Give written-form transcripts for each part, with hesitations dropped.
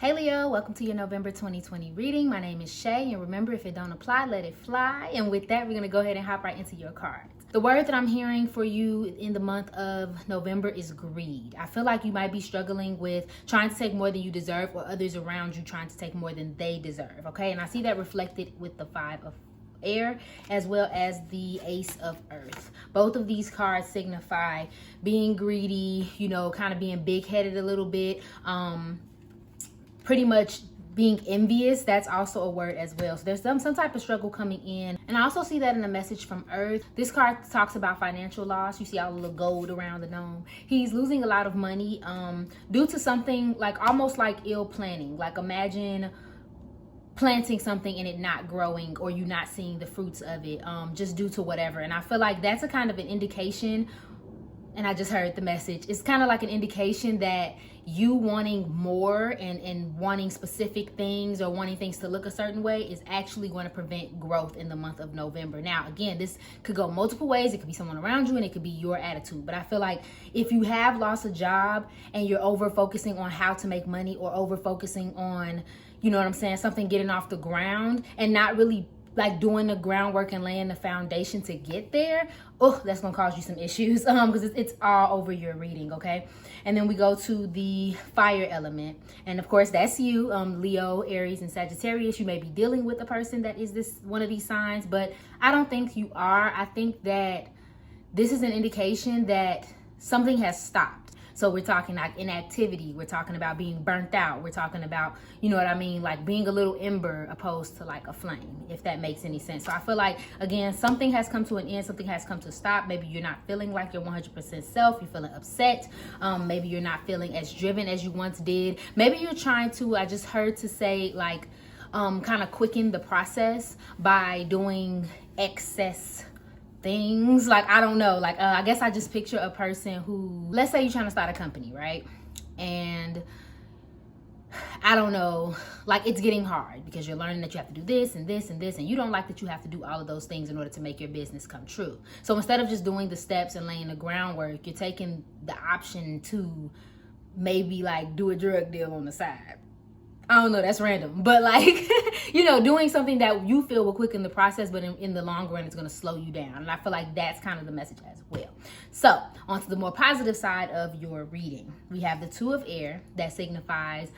Hey Leo, welcome to your November 2020 reading. My name is Shay, and remember, if it don't apply, let it fly. And with that, we're going to go ahead and hop right into your cards. The word that I'm hearing for you in the month of November is greed. I feel like you might be struggling with trying to take more than you deserve, or others around you trying to take more than they deserve, okay? And I see that reflected with the Five of Air as well as the Ace of Earth. Both of these cards signify being greedy, kind of being big-headed a little bit, pretty much being envious. That's also a word as well. So there's some type of struggle coming in. And I also see that in a message from Earth. This card talks about financial loss. You see all the little gold around the gnome. He's losing a lot of money due to something like almost like ill planning. Like imagine planting something and it not growing, or you not seeing the fruits of it just due to whatever. And I feel like that's a kind of an indication, and I just heard the message, it's kind of like an indication that you wanting more and wanting specific things or wanting things to look a certain way is actually going to prevent growth in the month of November. Now, again, this could go multiple ways. It could be someone around you and it could be your attitude. But I feel like if you have lost a job and you're over focusing on how to make money, or over focusing on, something getting off the ground and not really like doing the groundwork and laying the foundation to get there, that's gonna cause you some issues because it's all over your reading, okay? And then we go to the fire element, and of course that's you, Leo, Aries, and Sagittarius. You may be dealing with a person that is this one of these signs, but I don't think you are. I think that this is an indication that something has stopped. So we're talking like inactivity. We're talking about being burnt out. We're talking about, like being a little ember opposed to like a flame, if that makes any sense. So I feel like, again, something has come to an end. Something has come to stop. Maybe you're not feeling like you're 100% self. You're feeling upset. Maybe you're not feeling as driven as you once did. Maybe you're trying to, I just heard to say like, kind of quicken the process by doing excess things. Like, I don't know, like I guess I just picture a person who, let's say you're trying to start a company, right? And I don't know, like it's getting hard because you're learning that you have to do this and this and this, and you don't like that you have to do all of those things in order to make your business come true. So instead of just doing the steps and laying the groundwork, you're taking the option to maybe like do a drug deal on the side. I don't know, that's random, but like, doing something that you feel will quicken the process, but in the long run, it's going to slow you down. And I feel like that's kind of the message as well. So onto the more positive side of your reading, we have the Two of Air that signifies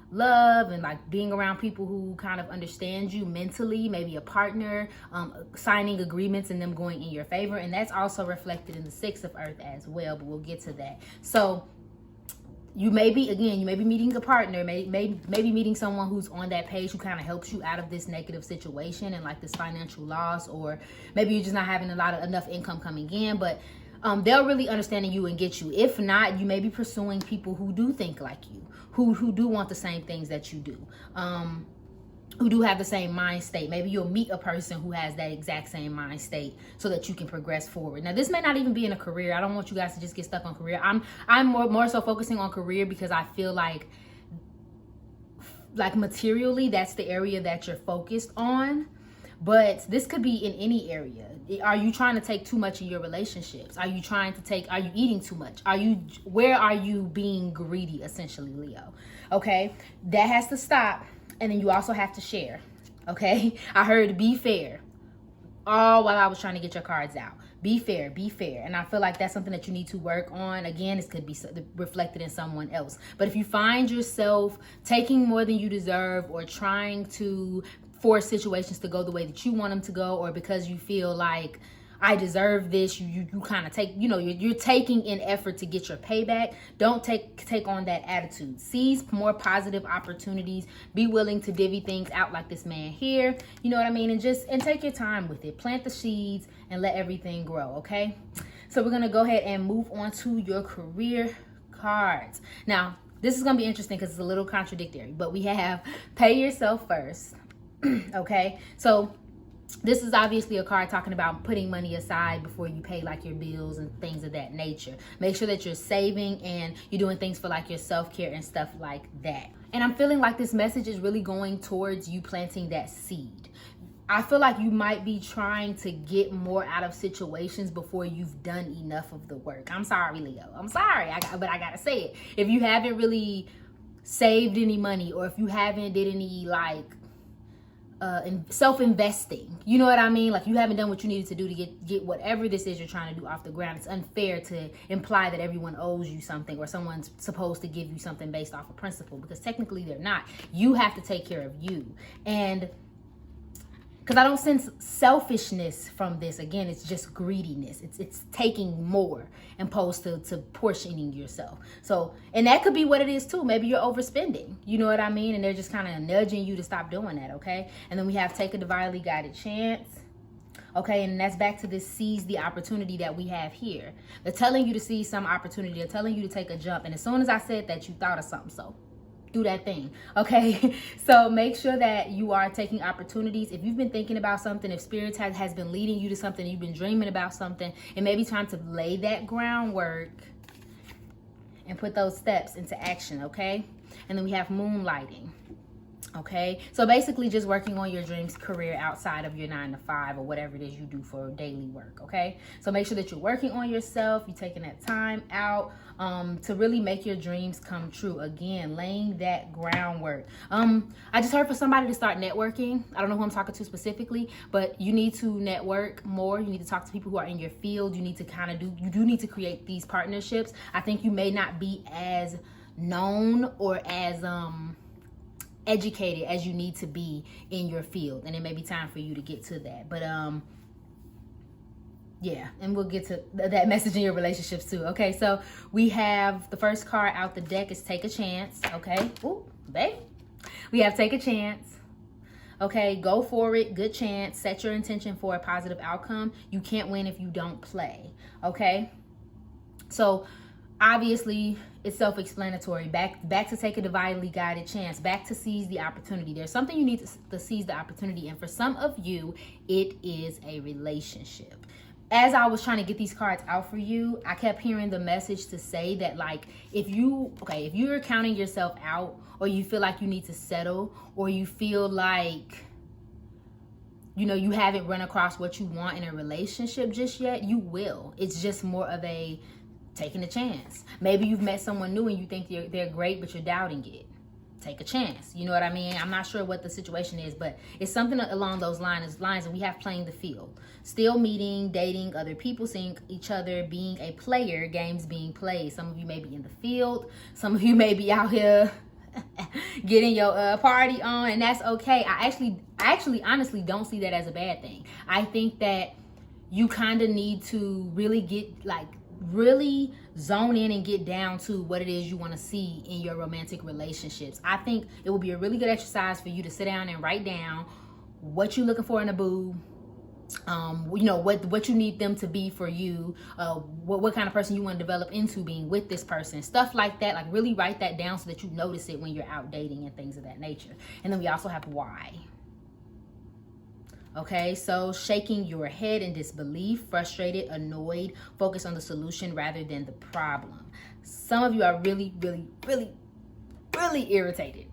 love and like being around people who kind of understand you mentally, maybe a partner, signing agreements and them going in your favor. And that's also reflected in the Six of Earth as well, but we'll get to that. So you may be meeting a partner, maybe meeting someone who's on that page who kind of helps you out of this negative situation and like this financial loss, or maybe you're just not having enough income coming in, but they'll really understand you and get you. If not, you may be pursuing people who do think like you, who do want the same things that you do, who do have the same mind state. Maybe you'll meet a person who has that exact same mind state so that you can progress forward. Now, this may not even be in a career. I don't want you guys to just get stuck on career. I'm more so focusing on career because I feel like materially, that's the area that you're focused on. But this could be in any area. Are you trying to take too much in your relationships? Are you eating too much? Where are you being greedy, essentially, Leo? Okay, that has to stop. And then you also have to share, okay? I heard be fair all while I was trying to get your cards out. Be fair, be fair. And I feel like that's something that you need to work on. Again, this could be reflected in someone else. But if you find yourself taking more than you deserve, or trying to force situations to go the way that you want them to go, or because you feel like I deserve this, you kind of take, you're taking an effort to get your payback. Don't take on that attitude. Seize more positive opportunities. Be willing to divvy things out like this man here. You know what I mean? And take your time with it. Plant the seeds and let everything grow, okay? So we're going to go ahead and move on to your career cards. Now, this is going to be interesting because it's a little contradictory, but we have pay yourself first, okay? So this is obviously a card talking about putting money aside before you pay like your bills and things of that nature. Make sure that you're saving and you're doing things for like your self-care and stuff like that. And I'm feeling like this message is really going towards you planting that seed. I feel like you might be trying to get more out of situations before you've done enough of the work. I'm sorry, Leo. I'm sorry, but I gotta say it. If you haven't really saved any money, or if you haven't did any like self-investing, you know what I mean? Like you haven't done what you needed to do to get whatever this is you're trying to do off the ground. It's unfair to imply that everyone owes you something or someone's supposed to give you something based off of principle, because technically they're not. You have to take care of you. And because I don't sense selfishness from this. Again, it's just greediness. It's taking more opposed to portioning yourself. So, and that could be what it is too. Maybe you're overspending. You know what I mean? And they're just kind of nudging you to stop doing that, okay? And then we have take a divinely guided chance. Okay, and that's back to this seize the opportunity that we have here. They're telling you to seize some opportunity. They're telling you to take a jump. And as soon as I said that, you thought of something. So do that thing, okay? So make sure that you are taking opportunities. If you've been thinking about something, if spirit has been leading you to something, you've been dreaming about something, it may be time to lay that groundwork and put those steps into action, okay? And then we have moonlighting. Okay, so basically just working on your dreams career outside of your 9 to 5 or whatever it is you do for daily work. Okay, so make sure that you're working on yourself, you're taking that time out to really make your dreams come true. Again, laying that groundwork. I just heard for somebody to start networking. I don't know who I'm talking to specifically, but you need to network more. You need to talk to people who are in your field. You need to you do need to create these partnerships. I think you may not be as known or as educated as you need to be in your field, and it may be time for you to get to that. But yeah, and we'll get to that message in your relationships too. Okay, so we have the first card out the deck is take a chance. Okay, ooh, babe, we have take a chance. Okay, go for it, good chance, set your intention for a positive outcome. You can't win if you don't play. Okay, so obviously it's self-explanatory. Back to take a divinely guided chance, back to seize the opportunity. There's something you need to seize the opportunity, and for some of you it is a relationship. As I was trying to get these cards out for you, I kept hearing the message to say that, like, if you're counting yourself out, or you feel like you need to settle, or you feel like you haven't run across what you want in a relationship just yet, you will. It's just more of a taking a chance. Maybe you've met someone new and you think they're great, but you're doubting it. Take a chance. You know what I mean? I'm not sure what the situation is, but it's something along those lines. And we have playing the field. Still meeting, dating other people, seeing each other, being a player, games being played. Some of you may be in the field. Some of you may be out here getting your party on, and that's okay. I actually honestly don't see that as a bad thing. I think that you kind of need to really zone in and get down to what it is you want to see in your romantic relationships. I think it would be a really good exercise for you to sit down and write down what you're looking for in a boo, what you need them to be for you, what kind of person you want to develop into being with this person, stuff like that. Like, really write that down so that you notice it when you're out dating and things of that nature. And then we also have why. Okay, so shaking your head in disbelief, frustrated, annoyed, focus on the solution rather than the problem. Some of you are really, really, really, really irritated.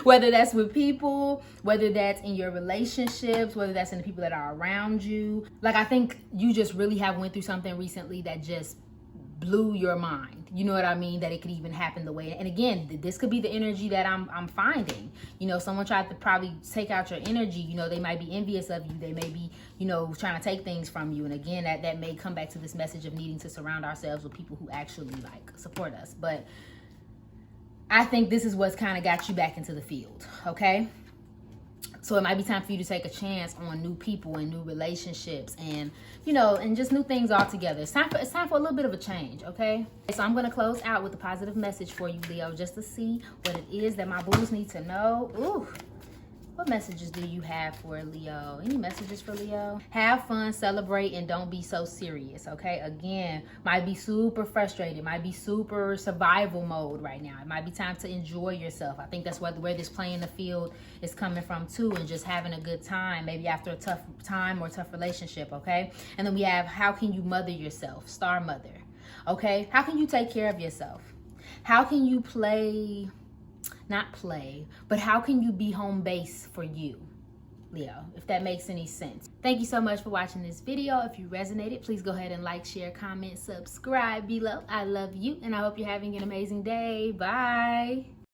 Whether that's with people, whether that's in your relationships, whether that's in the people that are around you. Like, I think you just really have went through something recently that just blew your mind. You know what I mean? That it could even happen the way. And again, this could be the energy that I'm finding. Someone tried to probably take out your energy. They might be envious of you. They may be, trying to take things from you. And again, that may come back to this message of needing to surround ourselves with people who actually support us. But I think this is what's kind of got you back into the field. Okay. So it might be time for you to take a chance on new people and new relationships and, and just new things altogether. It's time for a little bit of a change, okay? So I'm going to close out with a positive message for you, Leo, just to see what it is that my boos need to know. Ooh. What messages do you have for Leo? Any messages for Leo? Have fun, celebrate, and don't be so serious, okay? Again, might be super frustrated, might be super survival mode right now. It might be time to enjoy yourself. I think that's where this playing the field is coming from too, and just having a good time, maybe after a tough time or tough relationship, okay? And then we have, how can you mother yourself? Star mother, okay? How can you take care of yourself? How can you not play, but how can you be home base for you? Leo, if that makes any sense. Thank you so much for watching this video. If you resonated, please go ahead and like, share, comment, subscribe below. I love you, and I hope you're having an amazing day. Bye.